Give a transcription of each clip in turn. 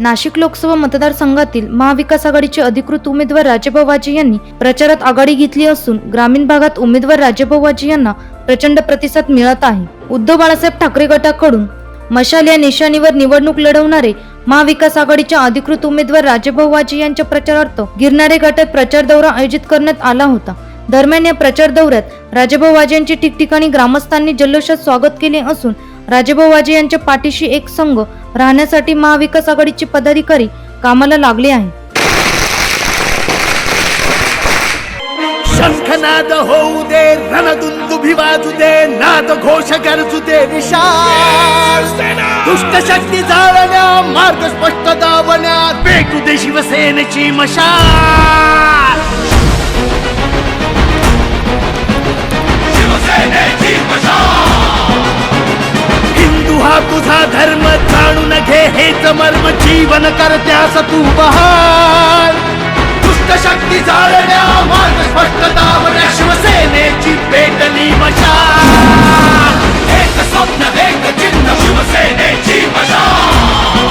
नाशिक लोकसभा मतदारसंघातील महाविकास आघाडीचे अधिकृत उमेदवार राजेभाऊ वाजे यांनी प्रचारात आघाडी घेतली असून ग्रामीण भागात उमेदवार राजेभाऊ वाजे यांना प्रचंड प्रतिसाद मिळत आहे। उद्धव बाळासाहेब ठाकरे गटाकडून मशाल या निशाणीवर निवडणूक लढवणारे महाविकास आघाडीच्या अधिकृत उमेदवार राजेभाऊ वाजे यांच्या प्रचारार्थ गिरणारे गटात प्रचार दौरा आयोजित करण्यात आला होता। दरम्यान या प्रचार दौऱ्यात राजेभाऊ वाजे यांचे ठिकठिकाणी ग्रामस्थांनी जल्लोषात स्वागत केले असून राजेभाऊ वाजे यांच्या पाठीशी एक संघ राहण्यासाठी महाविकास आघाडीचे पदाधिकारी कामाला लागले आहे। शंखनाद होऊ दे, रणदुंदुभी वाजू दे, नाद घोष गरजू दे विशाल। दुष्ट शक्ती जाळण्या, मार्ग स्पष्ट दावण्या, पेटू दे शिवसेनेची मशाल। शिवसेनेची मशाल। हिंदू हा तुझा धर्म, जाणून घे हेच मर्म, जीवन करत्यास तू बहाल। दुष्ट शक्ती जाळण्या, मार्ग स्पष्ट दावण्या, शिवसेनेची पेटली मशाल। एक स्वप्न एक चिन्ह, शिवसेनेची मशाल।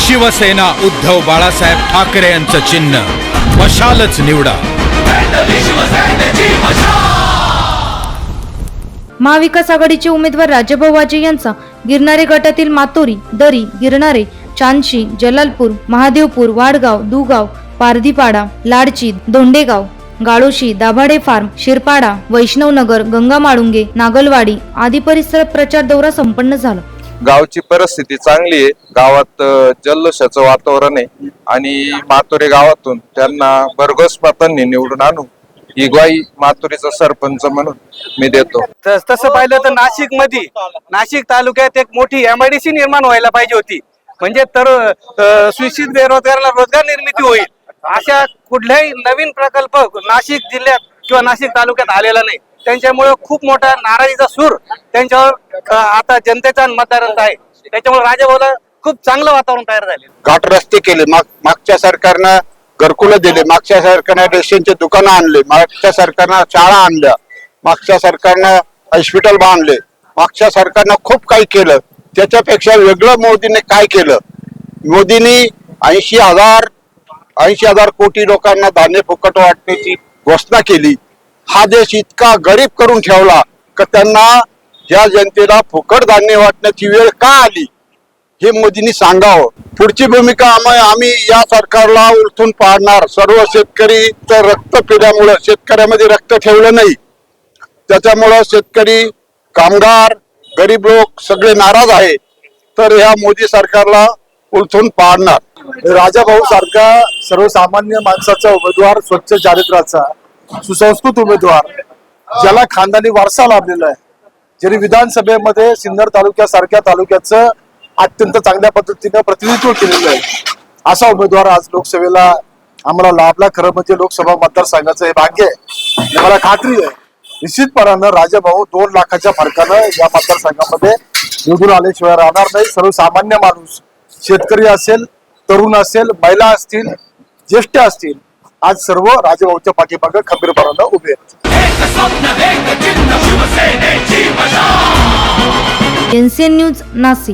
शिवसेना उद्धव बाळासाहेब ठाकरे यांचं चिन्ह मशालच निवडा। पेटली शिवसेनेची मशाल। महाविकास आघाडीचे उमेदवार राजेभाऊ वाजे यांचा गिरणारे गटातील मातोरी, दरी, गिरणारे, चांदशी, जलालपूर, महादेवपूर, वाडगाव, दुगाव, पारधीपाडा, लाडची, दोंडेगाव, गाळोशी, दाभाडे फार्म, शिरपाडा, वैष्णवनगर, गंगा माळुंगे, नागलवाडी आदी परिसरात प्रचार दौरा संपन्न झाला। गावची परिस्थिती चांगली आहे। गावात जल्लोषाचं वातावरण आहे आणि मातोरे गावातून त्यांना भरघोस मतांनी निवडून आणू ही ग्वाही मातोरीचा सरपंच म्हणून मी देतो। तसं पाहिलं तर नाशिक तालुक्यात एक मोठी एमआयडीसी निर्माण व्हायला पाहिजे होती, म्हणजे तर सुशिक्षित बेरोजगाराला रोजगार निर्मिती होईल। अशा कुठल्याही नवीन प्रकल्प नाशिक जिल्ह्यात किंवा नाशिक तालुक्यात आलेला नाही। त्यांच्यामुळे खूप मोठा नाराजीचा सूर त्यांच्यावर आता जनतेचा मतदारांचा आहे। त्याच्यामुळे राजेभाऊला खूप चांगलं वातावरण तयार झाले। घाट रस्ते केले, मागच्या सरकारनं घरकुलं दिले, मागच्या सरकारनं रेशनचे दुकानं आणले, मागच्या सरकारनं शाळा आणल्या, मागच्या सरकारनं हॉस्पिटल बांधले, मागच्या सरकारनं खूप काही केलं। त्याच्यापेक्षा वेगळं मोदीने काय केलं? मोदींनी 80,000 कोटी लोकांना धान्य फुकट वाटण्याची घोषणा केली। हा देश इतका गरीब करून ठेवला की त्यांना ज्या जनतेला फुकट धान्य वाटण्याची वेळ का आली हे मोदींनी सांगावं। पुढची भूमिका आम्ही या सरकारला उलथून पाडणार। सर्व शेतकरीचं रक्त पिल्यामुळे शेतकऱ्यामध्ये रक्त ठेवलं नाही, त्याच्यामुळं शेतकरी, कामगार, गरीब लोक सगळे नाराज आहे। तर ह्या मोदी सरकारला उलथून पाडणार। राजाभाऊ सारखा सर्वसामान्य माणसाचा उमेदवार, स्वच्छ चारित्र्याचा, सुसंस्कृत उमेदवार, ज्याला खानदानी वारसा लाभलेला आहे, ज्यांनी विधानसभेमध्ये सिन्नर तालुक्यासारख्या तालुक्याचं अत्यंत चांगल्या पद्धतीने प्रतिनिधित्व केलेलं आहे, असा उमेदवार आज लोकसभेला आम्हाला लाभला। खरं म्हणजे लोकसभा मतदारसंघाचं हे भाग्य आहे। मला खात्री आहे निश्चितपणानं राजाभाऊ 2 लाखाच्या फरकानं या मतदारसंघामध्ये निवडून आल्याशिवाय राहणार नाही। सर्वसामान्य माणूस, शेतकरी असेल, तरुण असेल, महिला असतील, ज्येष्ठ असतील, आज सर्व राजाभाऊच्या पाठीमागे खंबीरपणानं उभे आहेत। NCN news Nashik.